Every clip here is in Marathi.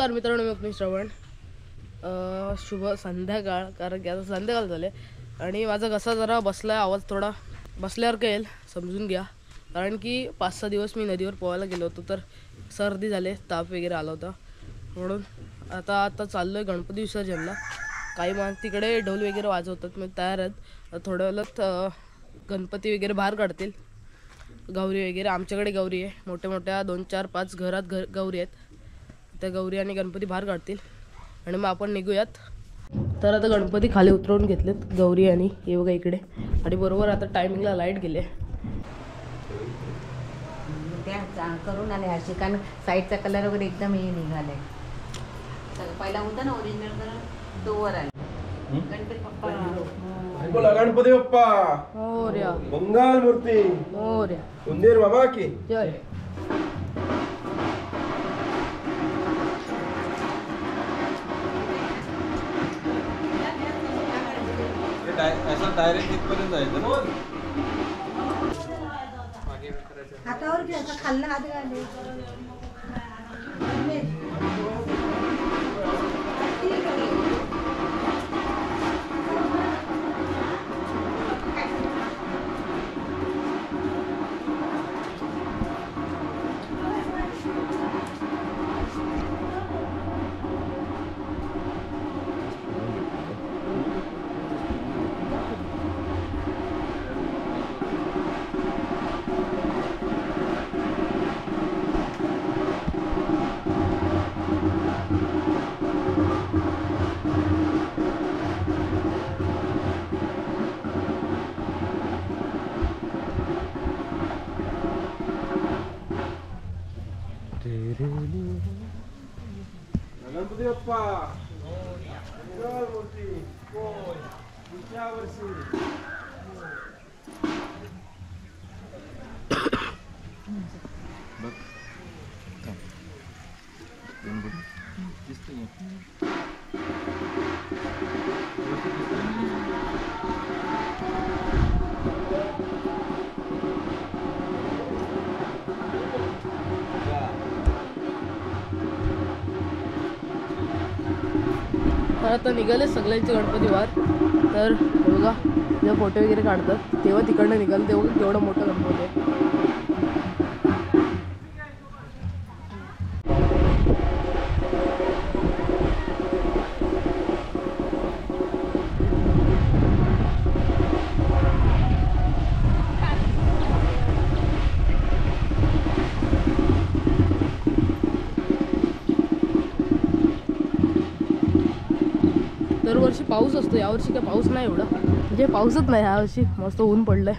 नमस्कार मित्रांनो, मी श्रवण. शुभ संध्याकाळ, कारण की आता संध्याकाळ झाले आणि माझा घसा जरा बसला आहे. आवाज थोडा बसल्यावर कळेल, समजून घ्या. कारण की 5-6 दिवस मी नदीवर पोहायला गेलो होतो, तर सर्दी झाले, ताप वगैरे आला होता. म्हणून आता चाललो आहे गणपती विसर्जनला. काही माणसं तिकडे ढोल वगैरे वाजवतात, मी तयार आहेत. थोड्या वेळात गणपती वगैरे बाहेर काढतील. गौरी वगैरे आमच्याकडे गौरी आहे, मोठ्या 2-4-5 घरात गौरी आहेत. त्या गौरी आणि गणपती बाहेर काढतील आणि मग आपण निघूयात. तर आता गणपती खाली उतरवून घेतलेत, गौरी आणि हे बघा इकडे. आणि बरोबर आता टायमिंगला लाईट गेले. त्या करून आले हरशी, कारण साईडचा कलर वगैरे एकदम हे निघाले. पहिला होता ना ओरिजिनल कलर, तो वर आला. गणपती बाप्पा बोला, गणपती बाप्पा मोरया, मंगल मूर्ती मोरया, उंदीर बाबा की जय. असं डायरेक्ट इथपर्यंत जायचं ना. हातावर घे, असं खाल्ला हात घाले. गणपती बाप्पा मंगल मूर्ती पुढच्या वर्षी. तर आता निघाले सगळ्यांचे गणपती बाहेर. तर बघा जेव्हा फोटो वगैरे काढतात तेव्हा तिकडनं निघालं, तेव्हा केवढं मोठं गणपती आहे. दरवर्षी पाऊस असतो, यावर्षी काय पाऊस नाही एवढा, म्हणजे पाऊसच नाही यावर्षी. मस्त ऊन पडलंय.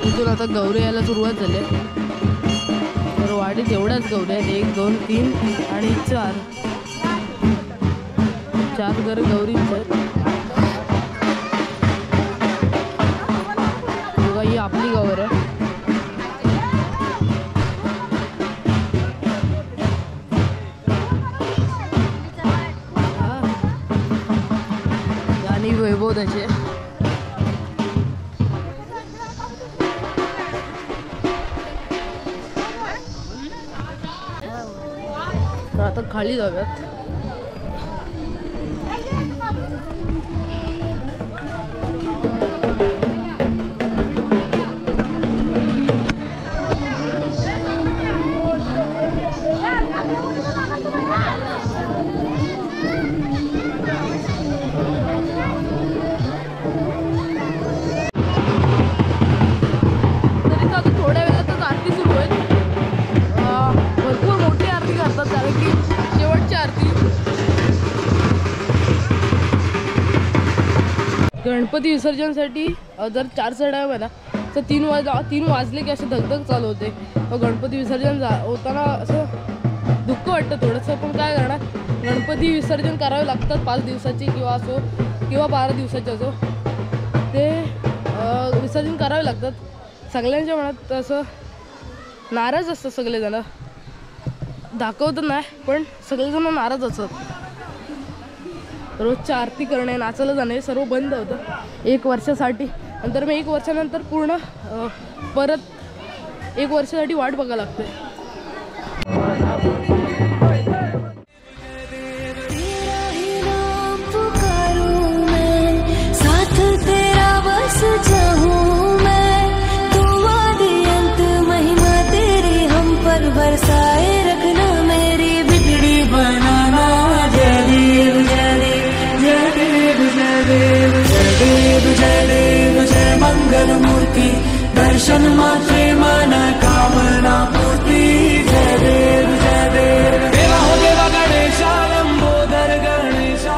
इथून आता गौरी यायला सुरुवात झाली आहे. तर वाडीत एवढ्याच गौऱ्या आहेत, 1 2 3 आणि 4 घर गौरींचे आहेत. बघा ही आपली गौर आहे. आणि वैभव त्याचे आता खाली जाऊयात. गणपती विसर्जनसाठी जर 4चा टाईम आहे ना तर 3 वाजले की असे धगधग चालू होते. गणपती विसर्जन होताना असं दुःख वाटतं थोडंसं, पण काय करणार, गणपती विसर्जन करावे लागतात 5 दिवसाचे किंवा 12 दिवसाचे असो, ते विसर्जन करावे लागतात. सगळ्यांच्या मनात असं नाराज असतं, सगळेजण दाखवत नाही पण सगळेजण नाराज असतात. रोजच्या आरती करणे, नाचायला जाणे सर्व बंद होतं 1 वर्षासाठी. नंतर मग 1 वर्षानंतर पूर्ण परत 1 वर्षासाठी वाट बघायला लागते. मंगल मूर्ति दर्शन मात्रे मन कामना पूर्ति. जय देव देवा हो देवा गणेशा लंबोदर गणेशा.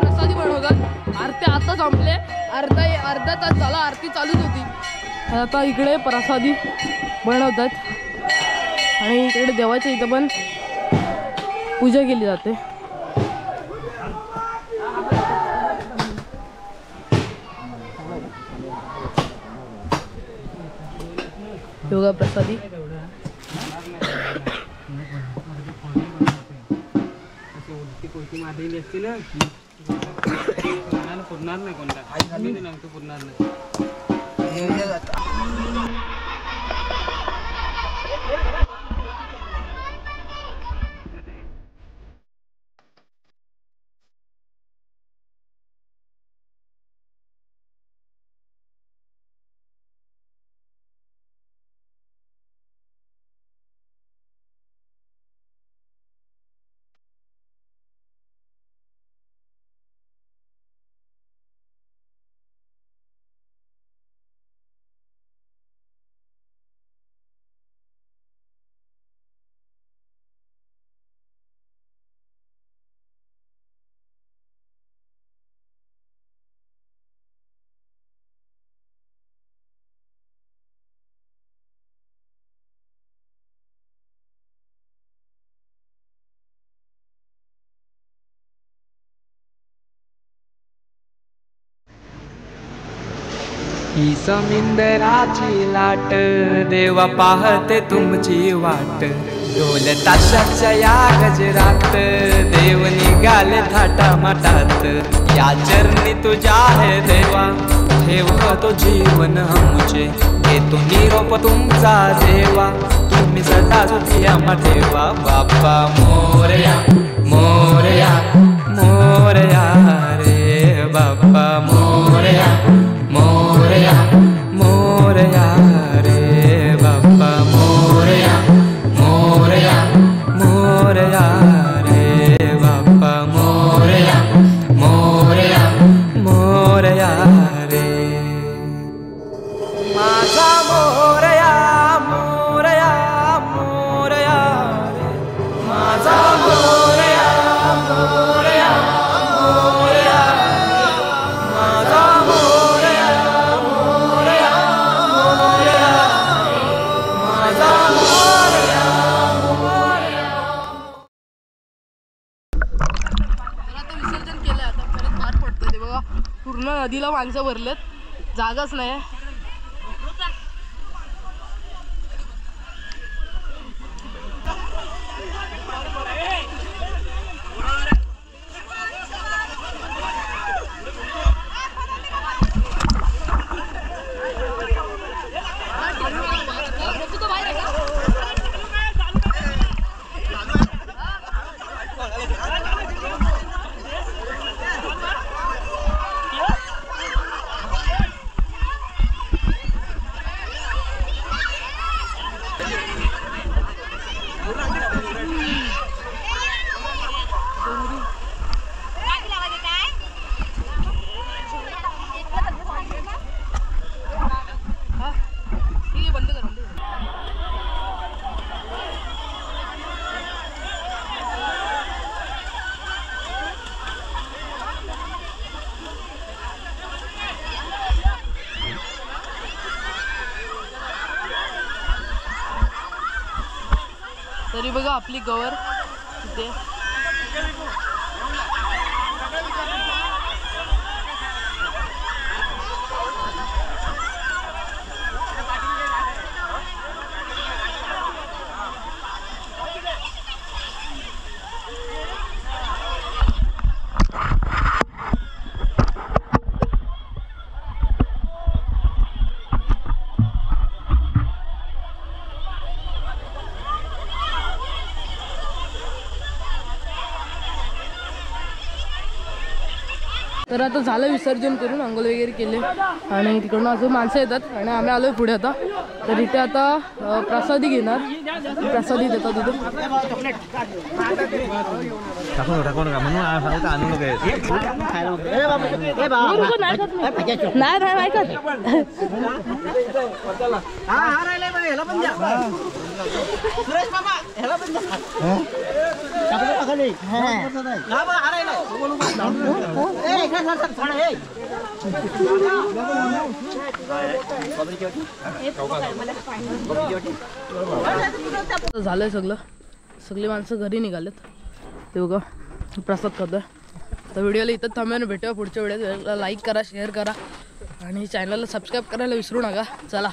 प्रसादी बनवतात. आरती आता संपले, अर्धा तास झाला आरती चालूच होती. आता इकडे प्रसादी बनवतात आणि इकडे देवाच्या इथं पण पूजा केली जाते. योगा प्रसादी पुरणार नाही कोणता पुरणार नाही. ही समिंदराची लाट देवा पाहते तुमची वाट. ढोल ताशाच्या या गजरात देव निघाले थाटामाटात. या चरणी तुझ्या आहे देवा ठेवतो जीवन आमचे. घेतो निरोप तुमचा देवा तुम्ही सदा सुखिया ठेवा. बाप्पा मोरया मोरया मोरया रे बाप्पा मोरया मोरया मोरया रे बाप्पा मोरया मोरया मोरया रे बाप्पा मोरया मोरया मोरया रे. माझा मोरया मोरया मोरया रे माझा मोरया मोरया मोरया किलो माणसं भरलेत, जागाच नाही. तरी बघा आपली गवर इथे. तर आता झालं विसर्जन करून, अंघोळ वगैरे केले आणि तिकडून अजून माणसं येतात आणि आम्ही आलोय पुढे आता. तर इथे आता प्रसादी घेणार, प्रसादी देतात तिथे. झालंय सगळं, सगळी माणसं घरी निघालेत. ते बघा प्रसाद खातोय. तर व्हिडिओला इथं थांबून भेटूया पुढच्या व्हिडिओत. लाईक करा, शेअर करा आणि चॅनलला सबस्क्राईब करायला विसरू नका. चला.